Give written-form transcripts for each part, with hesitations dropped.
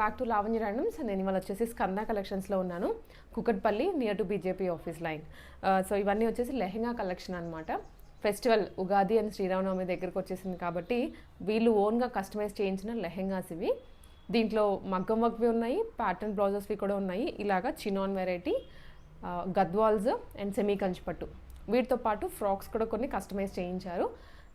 Back to Lavanya randoms. నేను ఇవాళ వచ్చేసి స్కంద కలెక్షన్స్లో ఉన్నాను, Kukatpally near to BJP office line. So ఇవన్నీ వచ్చేసి లెహెంగా కలెక్షన్ అనమాట. ఫెస్టివల్ ఉగాది అండ్ శ్రీరామనవమి దగ్గరకు వచ్చేసింది కాబట్టి వీళ్ళు ఓన్గా కస్టమైజ్ చేయించిన లెహెంగాస్ ఇవి. దీంట్లో మగ్గం వర్క్వి ఉన్నాయి, ప్యాటర్న్ బ్లౌజెస్వి కూడా ఉన్నాయి. ఇలాగా chinon variety, Gadwals and semi కంచిపట్టు, వీటితో పాటు ఫ్రాక్స్ కూడా కొన్ని కస్టమైజ్ చేయించారు.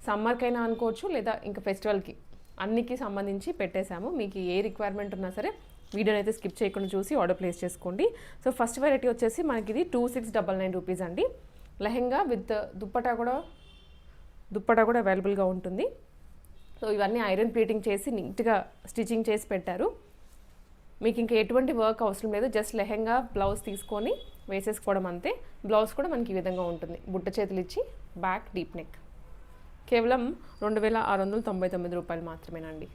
సమ్మర్కైనా అనుకోవచ్చు, లేదా ఇంకా ఫెస్టివల్కి అన్నికి సంబంధించి పెట్టేశాము. మీకు ఏ రిక్వైర్మెంట్ ఉన్నా సరే వీడియోని అయితే స్కిప్ చేయకుండా చూసి ఆర్డర్ ప్లేస్ చేసుకోండి. సో ఫస్ట్ వెరైటీ వచ్చేసి మనకి ఇది 2699 రూపీస్ అండి. లెహెంగా విత్ దుప్పటా కూడా అవైలబుల్గా ఉంటుంది. సో ఇవన్నీ ఐరన్ ప్లేటింగ్ చేసి నీట్గా స్టిచ్చింగ్ చేసి పెట్టారు. మీకు ఇంకా ఎటువంటి వర్క్ అవసరం లేదు, జస్ట్ లెహెంగా బ్లౌజ్ తీసుకొని వేసేసుకోవడం అంతే. బ్లౌజ్ కూడా మనకి ఈ విధంగా ఉంటుంది, బుట్ట చేతులు ఇచ్చి బ్యాక్ డీప్ నెక్. కేవలం 2699 రూపాయలు మాత్రమేనండి.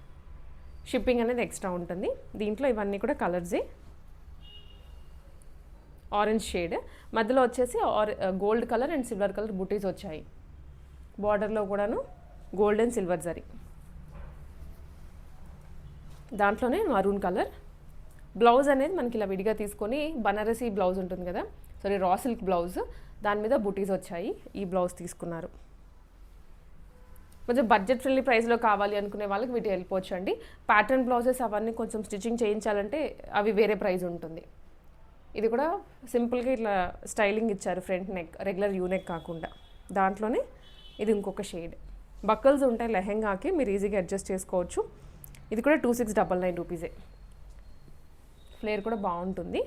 షిప్పింగ్ అనేది ఎక్స్ట్రా ఉంటుంది. దీంట్లో ఇవన్నీ కూడా కలర్సే. ఆరెంజ్ షేడ్ మధ్యలో వచ్చేసి gold colour and silver colour బుటీస్ వచ్చాయి. బార్డర్లో కూడాను గోల్డ్ అండ్ సిల్వర్ జరీ, దాంట్లోనే మరూన్ కలర్. బ్లౌజ్ అనేది మనకి ఇలా విడిగా తీసుకొని బనారసీ బ్లౌజ్ ఉంటుంది కదా, రా సిల్క్ బ్లౌజ్, దాని మీద బుటీస్ వచ్చాయి. ఈ బ్లౌజ్ తీసుకున్నారు. కొంచెం బడ్జెట్ ఫ్రెండ్లీ ప్రైస్లో కావాలి అనుకునే వాళ్ళకి వీటి వెళ్ళిపోవచ్చు అండి. ప్యాటర్న్ బ్లౌజెస్ అవన్నీ కొంచెం స్టిచ్చింగ్ చేయించాలంటే అవి వేరే ప్రైస్ ఉంటుంది. ఇది కూడా సింపుల్గా ఇట్లా స్టైలింగ్ ఇచ్చారు, front neck regular U neck కాకుండా. దాంట్లోనే ఇది ఇంకొక షేడ్. బక్కల్స్ ఉంటాయి లెహెంగాకి, మీరు ఈజీగా అడ్జస్ట్ చేసుకోవచ్చు. ఇది కూడా 2699 రూపీసే. ఫ్లేర్ కూడా బాగుంటుంది.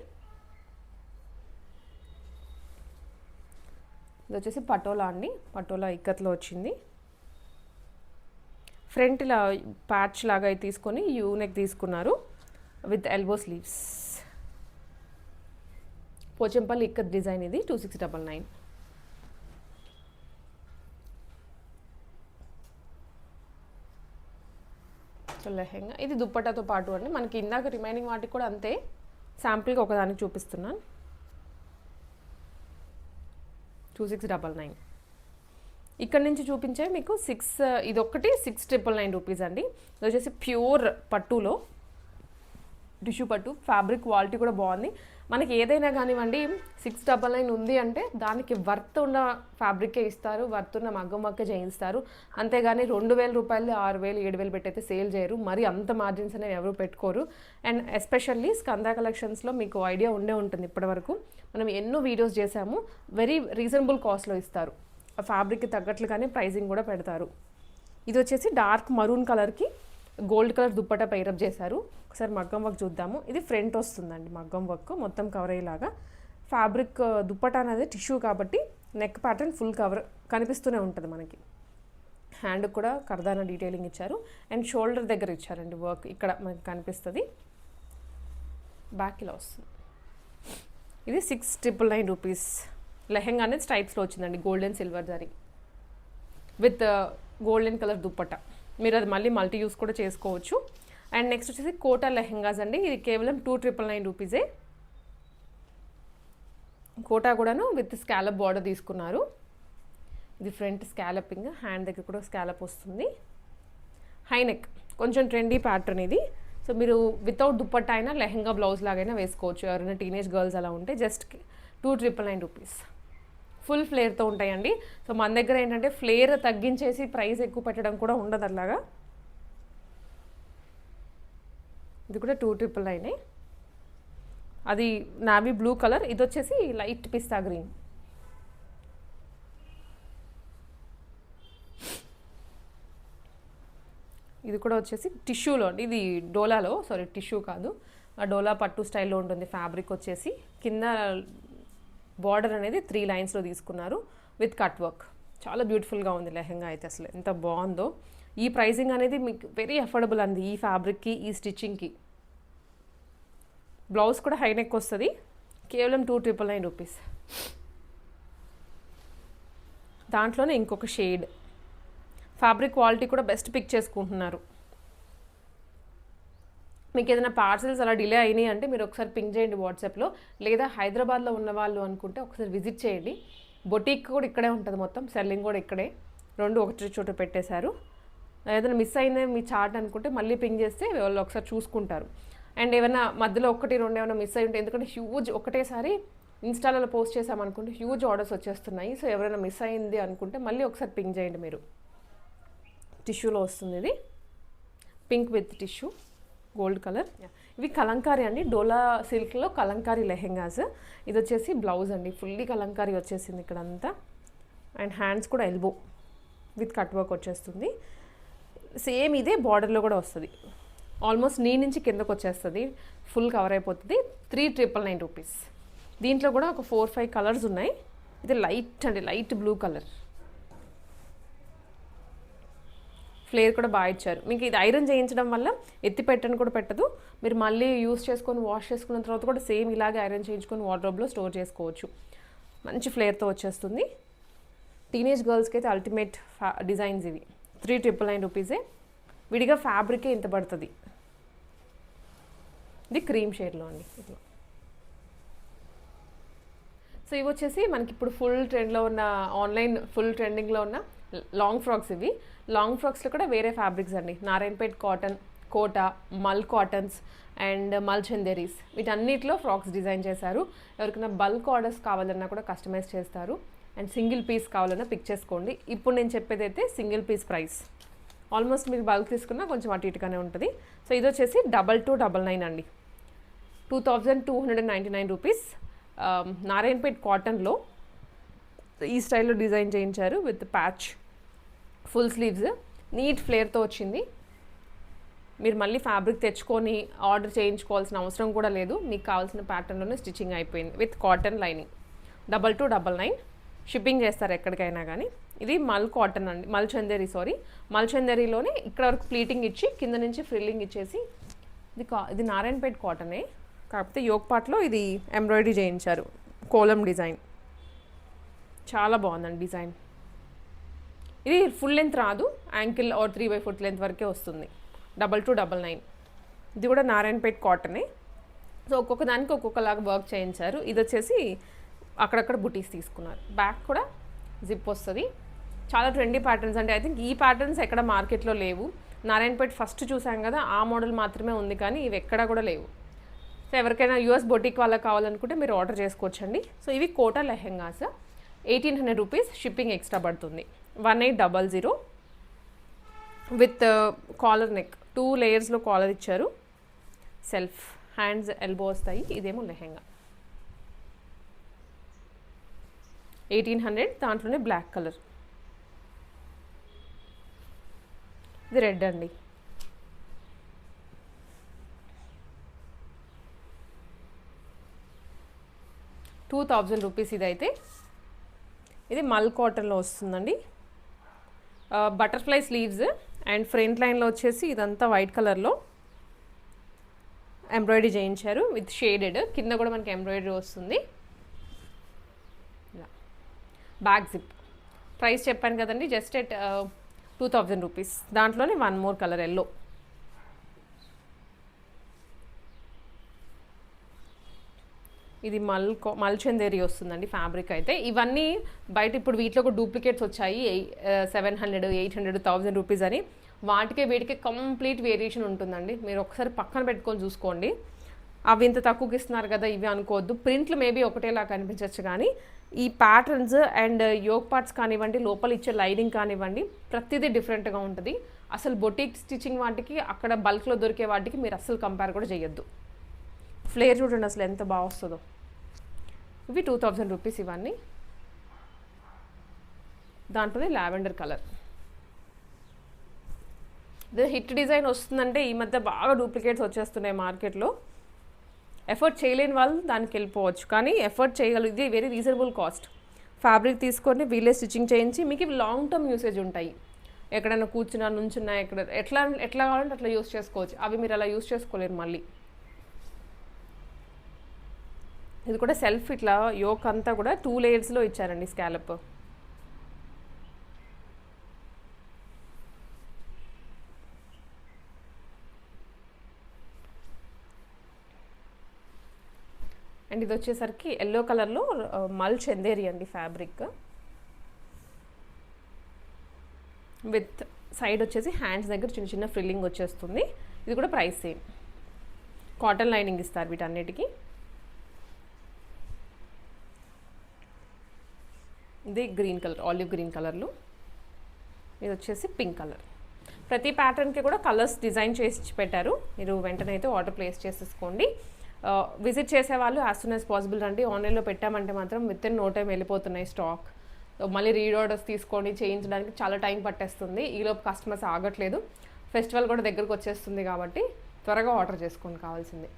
ఇది వచ్చేసి పటోలా అండి, పటోలా ఇక్కత్లో వచ్చింది. ఫ్రంట్ ఇలా ప్యాచ్ లాగా తీసుకొని యూ నెక్ తీసుకున్నారు with elbow sleeves. Pochampally ikat design ఇది 2699. సో లెహెంగా ఇది దుప్పటాతో పాటు అండి. మనకి ఇందాక రిమైనింగ్ వాటికి కూడా అంతే, శాంపుల్గా ఒకదానికి చూపిస్తున్నాను. 2699. ఇక్కడ నుంచి చూపించే మీకు ఇదొక్కటి 6999 రూపీస్ అండి. ఇది వచ్చేసి ప్యూర్ పట్టులో టిష్యూ పట్టు, ఫ్యాబ్రిక్ క్వాలిటీ కూడా బాగుంది. మనకి ఏదైనా కానివ్వండి 699 ఉంది అంటే దానికి వర్త్ ఉన్న ఫ్యాబ్రికే ఇస్తారు, వర్త్ ఉన్న మగ్గం వర్కే చేయిస్తారు. అంతేగాని 2000 రూపాయలు 6000 7000 పెట్టయితే సేల్ చేయరు. మరి అంత మార్జిన్స్ అనేవి ఎవరు పెట్టుకోరు. అండ్ ఎస్పెషల్లీ స్కంద కలెక్షన్స్లో మీకు ఐడియా ఉంటుంది, ఇప్పటివరకు మనం ఎన్నో వీడియోస్ చేసాము. వెరీ రీజనబుల్ కాస్ట్లో ఇస్తారు, ఆ ఫ్యాబ్రిక్కి తగ్గట్లుగానే ప్రైజింగ్ కూడా పెడతారు. ఇది వచ్చేసి డార్క్ మరూన్ కలర్కి గోల్డ్ కలర్ దుప్పటా పైరప్ చేశారు. ఒకసారి మగ్గం వర్క్ చూద్దాము. ఇది ఫ్రంట్ వస్తుందండి, మగ్గం వర్క్ మొత్తం కవర్ అయ్యేలాగా. ఫ్యాబ్రిక్ దుప్పటా అనేది టిష్యూ కాబట్టి నెక్ ప్యాటర్న్ ఫుల్ కవర్ కనిపిస్తూనే ఉంటుంది మనకి. హ్యాండ్కి కూడా కర్దానా డీటెయిలింగ్ ఇచ్చారు అండ్ షోల్డర్ దగ్గర ఇచ్చారండి వర్క్, ఇక్కడ మనకి కనిపిస్తుంది. బ్యాక్ ఇలా వస్తుంది. ఇది 6999 రూపీస్. లెహెంగా అనేది స్ట్రైప్స్లో వచ్చిందండి, gold and silver zari with golden colour dupatta. మీరు అది మళ్ళీ మల్టీ యూస్ కూడా చేసుకోవచ్చు. అండ్ నెక్స్ట్ వచ్చేసి కోటా లెహెంగాస్ అండి. ఇది కేవలం 2999 రూపీసే. కోటా కూడాను విత్ స్కాలప్ బార్డర్ తీసుకున్నారు. ఇది ఫ్రంట్ స్కాలపింగ్, హ్యాండ్ దగ్గర కూడా స్కాలప్ వస్తుంది. హై నెక్, కొంచెం ట్రెండీ ప్యాటర్న్ ఇది. సో మీరు వితౌట్ దుప్పట్టా అయినా లెహెంగా బ్లౌజ్ లాగైనా వేసుకోవచ్చు. ఎవరైనా టీనేజ్ గర్ల్స్ అలా ఉంటే జస్ట్ 2999 రూపీస్. ఫుల్ ఫ్లేర్తో ఉంటాయండి. సో మన దగ్గర ఏంటంటే ఫ్లేర్ తగ్గించేసి ప్రైస్ ఎక్కువ పెట్టడం కూడా ఉండదు అలాగా. ఇది కూడా 2999. అది నావీ బ్లూ కలర్, ఇది వచ్చేసి లైట్ పిస్తా గ్రీన్. ఇది కూడా వచ్చేసి టిష్యూలో అండి, ఇది డోలాలో, టిష్యూ కాదు, ఆ డోలా పట్టు స్టైల్లో ఉంటుంది. ఫ్యాబ్రిక్ వచ్చేసి కింద బార్డర్ అనేది 3 లైన్స్లో తీసుకున్నారు విత్ కట్ వర్క్. చాలా బ్యూటిఫుల్గా ఉంది లెహెంగా అయితే, అసలు ఎంత బాగుందో. ఈ ప్రైజింగ్ అనేది మీకు వెరీ అఫోర్డబుల్ అండి, ఈ ఫ్యాబ్రిక్కి ఈ స్టిచ్చింగ్కి. బ్లౌజ్ కూడా హై నెక్ వస్తుంది, కేవలం 2999 రూపీస్. దాంట్లోనే ఇంకొక షేడ్. ఫ్యాబ్రిక్ క్వాలిటీ కూడా బెస్ట్ పిక్ చేసుకుంటున్నారు. మీకు ఏదైనా పార్సల్స్ అలా డిలే అయినాయి అంటే మీరు ఒకసారి పింక్ చేయండి వాట్సాప్లో, లేదా హైదరాబాద్లో ఉన్న వాళ్ళు అనుకుంటే ఒకసారి విజిట్ చేయండి. బొటీక్ కూడా ఇక్కడే ఉంటుంది, మొత్తం సెల్లింగ్ కూడా ఇక్కడే, రెండు ఒకటి చోట పెట్టేశారు. ఏదైనా మిస్ అయినా మీ చార్ట్ అనుకుంటే మళ్ళీ పింక్ చేస్తే వాళ్ళు ఒకసారి చూసుకుంటారు. అండ్ ఏమైనా మధ్యలో ఒకటి రెండు ఏమైనా మిస్ అయి ఉంటే, ఎందుకంటే హ్యూజ్ ఒకటేసారి ఇన్స్టాలలో పోస్ట్ చేసామనుకుంటే హ్యూజ్ ఆర్డర్స్ వచ్చేస్తున్నాయి. సో ఎవరైనా మిస్ అయింది అనుకుంటే మళ్ళీ ఒకసారి పింక్ చేయండి మీరు. టిష్యూలో వస్తుంది ఇది, pink with tissue, gold colour. ఇవి కలంకారీ అండి, డోలా సిల్క్లో కలంకారీ లెహెంగాస్. ఇది వచ్చేసి బ్లౌజ్ అండి, ఫుల్లీ కలంకారీ వచ్చేసింది ఇక్కడ అంతా. అండ్ హ్యాండ్స్ కూడా ఎల్బో విత్ కట్ వర్క్ వచ్చేస్తుంది. సేమ్ ఇదే బార్డర్లో కూడా వస్తుంది, ఆల్మోస్ట్ నీ నుంచి కిందకు వచ్చేస్తుంది, ఫుల్ కవర్ అయిపోతుంది. 3,999 రూపీస్. దీంట్లో కూడా ఒక 4-5 కలర్స్ ఉన్నాయి. ఇది లైట్ అండి, లైట్ బ్లూ కలర్. ఫ్లేర్ కూడా బాగా ఇచ్చారు. మీకు ఇది ఐరన్ చేయించడం వల్ల ఎత్తి పెట్టని కూడా పెట్టదు. మీరు మళ్ళీ యూస్ చేసుకొని వాష్ చేసుకున్న తర్వాత కూడా సేమ్ ఇలాగే ఐరన్ చేయించుకొని వార్డ్రోబ్లో స్టోర్ చేసుకోవచ్చు. మంచి ఫ్లేర్తో వచ్చేస్తుంది. టీనేజ్ గర్ల్స్కి అయితే అల్టిమేట్ డిజైన్స్ ఇవి. 3,999 రూపీసే. విడిగా ఫ్యాబ్రికే ఇంత పడుతుంది. ఇది క్రీమ్ షేడ్లో అండి. ఇట్లా సో ఇవి వచ్చేసి మనకి ఇప్పుడు ఫుల్ ట్రెండ్లో ఉన్న, ఆన్లైన్ ఫుల్ ట్రెండింగ్లో ఉన్న లాంగ్ ఫ్రాక్స్. ఇవి లాంగ్ ఫ్రాక్స్లో కూడా వేరే ఫ్యాబ్రిక్స్ అండి. నారాయణపేట్ కాటన్, కోటా, మల్ కాటన్స్ అండ్ మల్ చందేరీస్, వీటన్నిటిలో ఫ్రాక్స్ డిజైన్ చేశారు. ఎవరికైనా బల్క్ ఆర్డర్స్ కావాలన్నా కూడా కస్టమైజ్ చేస్తారు. అండ్ సింగిల్ పీస్ కావాలన్నా పిక్ చేసుకోండి. ఇప్పుడు నేను చెప్పేది అయితే సింగిల్ పీస్ ప్రైస్. ఆల్మోస్ట్ మీరు బల్క్ తీసుకున్నా కొంచెం అటు ఇటుగానే ఉంటుంది. సో ఇది వచ్చేసి 2299 అండి, 2299 రూపీస్. నారాయణపేట్ కాటన్లో ఈ స్టైల్లో డిజైన్ చేయించారు with patch, full sleeves, neat ఫ్లేర్తో వచ్చింది. మీరు మళ్ళీ ఫ్యాబ్రిక్ తెచ్చుకొని ఆర్డర్ చేయించుకోవాల్సిన అవసరం కూడా లేదు. మీకు కావాల్సిన ప్యాటర్న్లోనే స్టిచ్చింగ్ అయిపోయింది విత్ కాటన్ లైనింగ్. 2299 షిప్పింగ్ చేస్తారు ఎక్కడికైనా కానీ. ఇది మల్ కాటన్ అండి, మల్ చందేరీలోనే ఇక్కడ వరకు ప్లీటింగ్ ఇచ్చి కింద నుంచి ఫ్రిల్లింగ్ ఇచ్చేసి, ఇది నారాయణపేట్ కాటనే, కాకపోతే యోక్ పార్ట్లో ఇది ఎంబ్రాయిడరీ చేయించారు, కోలం డిజైన్. చాలా బాగుందండి డిజైన్. ఇది ఫుల్ లెంత్ రాదు, యాంకిల్ ఆర్ 3/4 లెంత్ వరకే వస్తుంది. 2299. ఇది కూడా నారాయణపేట్ కాటనే. సో ఒక్కొక్క దానికి ఒక్కొక్కలాగా వర్క్ చేయించారు. ఇది వచ్చేసి అక్కడక్కడ బుటీస్ తీసుకున్నారు. బ్యాక్ కూడా జిప్ వస్తుంది. చాలా ట్రెండీ ప్యాటర్న్స్ అండి. ఐ థింక్ ఈ ప్యాటర్న్స్ ఎక్కడ మార్కెట్లో లేవు. నారాయణపేట్ ఫస్ట్ చూసాం కదా, ఆ మోడల్ మాత్రమే ఉంది, కానీ ఇవి ఎక్కడా కూడా లేవు. సో ఎవరికైనా యూఎస్ బొటిక్ వాళ్ళకి కావాలనుకుంటే మీరు ఆర్డర్ చేసుకోవచ్చండి. సో ఇవి Kota lehengas, 1,800 rupees, shipping extra పడుతుంది. 1800 విత్ కాలర్ నెక్, 2 లేయర్స్లో కాలర్ ఇచ్చారు. సెల్ఫ్ హ్యాండ్స్ ఎల్బో వస్తాయి. ఇదేమో లెహెంగా 1,800, దాంట్లోనే బ్లాక్ కలర్. ఇది రెడ్ అండి. ₹2,000 ఇదైతే. ఇది మల్ కాటన్లో వస్తుందండి. బటర్ఫ్లై స్లీవ్స్ అండ్ ఫ్రంట్ లైన్లో వచ్చేసి ఇదంతా వైట్ కలర్లో ఎంబ్రాయిడరీ చేయించారు విత్ షేడెడ్. కింద కూడా మనకి ఎంబ్రాయిడరీ వస్తుంది. Back zip. ప్రైస్ చెప్పాను కదండి, జస్ట్ ఎట్ ₹2,000. దాంట్లోనే 1 మోర్ కలర్ ఎల్లో. ఇది మల్ చందేరి వస్తుందండి ఫ్యాబ్రిక్ అయితే. ఇవన్నీ బయట ఇప్పుడు వీటిలో కూడా డూప్లికేట్స్ వచ్చాయి, 700, 800, ₹1,000 అని. వాటికే వీటికే కంప్లీట్ వేరియేషన్ ఉంటుందండి. మీరు ఒకసారి పక్కన పెట్టుకొని చూసుకోండి. అవి ఇంత తక్కువకి ఇస్తున్నారు కదా ఇవి అనుకోవద్దు. ప్రింట్లు మేబీ ఒకటేలా కనిపించవచ్చు, కానీ ఈ ప్యాటర్న్స్ అండ్ యోక్ పార్ట్స్ కానివ్వండి, లోపల ఇచ్చే లైనింగ్ కానివ్వండి, ప్రతిదీ డిఫరెంట్గా ఉంటుంది. అసలు బొటిక్ స్టిచ్చింగ్ వాటికి, అక్కడ బల్క్లో దొరికే వాటికి మీరు అస్సలు కంపేర్ కూడా చేయొద్దు. ఫ్లేర్ చూడండి అసలు ఎంత బాగా వస్తుందో. ఇవి ₹2,000 ఇవన్నీ. దాంట్లోనే లావెండర్ కలర్. ఇది హిట్ డిజైన్ వస్తుందంటే ఈ మధ్య బాగా డూప్లికేట్స్ వచ్చేస్తున్నాయి మార్కెట్లో. ఎఫర్ట్ చేయలేని వాళ్ళు దానికి వెళ్ళిపోవచ్చు, కానీ ఎఫర్ట్ చేయగలరు. ఇది వెరీ రీజనబుల్ కాస్ట్. ఫ్యాబ్రిక్ తీసుకొని వీళ్ళే స్టిచ్చింగ్ చేయించి మీకు ఇవి లాంగ్ టర్మ్ యూసేజ్ ఉంటాయి. ఎక్కడైనా కూర్చున్నా, నుంచున్నా, ఎట్లా కావాలంటే అట్లా యూస్ చేసుకోవచ్చు. అవి మీరు అలా యూస్ చేసుకోలేరు మళ్ళీ. ఇది కూడా సెల్ఫ్ ఇట్లా యోక్ అంతా కూడా 2 లేయర్స్లో ఇచ్చారండి స్కాలప్. అండ్ ఇది వచ్చేసరికి ఎల్లో కలర్లో మల్ చందేరి అండి ఫ్యాబ్రిక్. విత్ సైడ్ వచ్చేసి హ్యాండ్స్ దగ్గర చిన్న చిన్న ఫ్రిల్లింగ్ వచ్చేస్తుంది. ఇది కూడా ప్రైస్ సేమ్. కాటన్ లైనింగ్ ఇస్తారు వీటన్నిటికీ. ఇది గ్రీన్ కలర్, ఆలివ్ గ్రీన్ కలర్లో, ఇది వచ్చేసి పింక్ కలర్. ప్రతి ప్యాటర్న్కి కూడా కలర్స్ డిజైన్ చేసి పెట్టారు. మీరు వెంటనే అయితే ఆర్డర్ ప్లేస్ చేసేసుకోండి. విజిట్ చేసే వాళ్ళు యాజ్ సూన్ యాజ్ పాసిబుల్ రండి. ఆన్లైన్లో పెట్టామంటే మాత్రం విత్ ఇన్ నో టైం వెళ్ళిపోతున్నాయి స్టాక్. మళ్ళీ రీఆర్డర్స్ తీసుకొని చేయించడానికి చాలా టైం పట్టేస్తుంది. ఈలోపు కస్టమర్స్ ఆగట్లేదు. ఫెస్టివల్ కూడా దగ్గరకు వచ్చేస్తుంది కాబట్టి త్వరగా ఆర్డర్ చేసుకోండి కావాల్సింది.